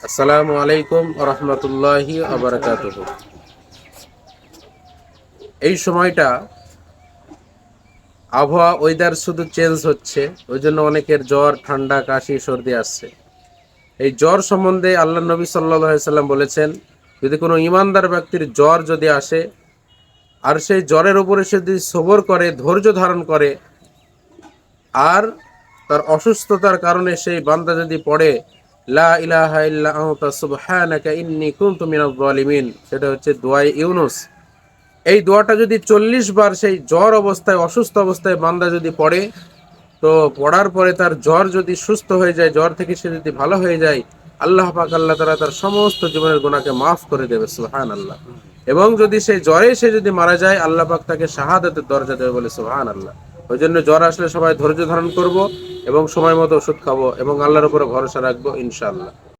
আসসালামু আলাইকুম রহমতুল্লাহি আবরাকাতুহু। এই সময়টা আবহাওয়া ওয়েদার শুধু চেঞ্জ হচ্ছে, ওই জন্য অনেকের জ্বর, ঠান্ডা, কাশি, সর্দি আসছে। এই জ্বর সম্বন্ধে আল্লাহ নবী সাল্লাল্লাহু আলাইহি সাল্লাম বলেছেন, যদি কোনো ইমানদার ব্যক্তির জ্বর যদি আসে আর সেই জ্বরের উপরে সে যদি সবর করে, ধৈর্য ধারণ করে, আর তার অসুস্থতার কারণে সেই বান্দা যদি পড়ে লা ইলাহা ইল্লা আনতা সুবহানাকা ইন্নী কুনতু মিনাজ জালিমিন, সেটা হচ্ছে দোয়ায়ে ইউনুস। এই দোয়াটা যদি 40 বার সেই জ্বর অবস্থায়, অসুস্থ অবস্থায় বান্দা যদি পড়ে, তো পড়ার পরে তার জ্বর যদি সুস্থ হয়ে যায়, জ্বর থেকে সে যদি ভালো হয়ে যায়, আল্লাহ পাক আল্লাহ তাআলা তার সমস্ত জীবনের গুনাহকে মাফ করে দেবে, সুবহানাল্লাহ। এবং যদি সেই জ্বরে সে যদি মারা যায়, আল্লাহ পাক তাকে শাহাদাতের দরজা দেবে বলে, সুবহানাল্লাহ। ওই জন্য জ্বর আসলে সবাই ধৈর্য ধারণ করব এবং সময় মতো ওষুধ খাবো এবং আল্লাহর উপরে ভরসা রাখবো, ইনশাআল্লাহ।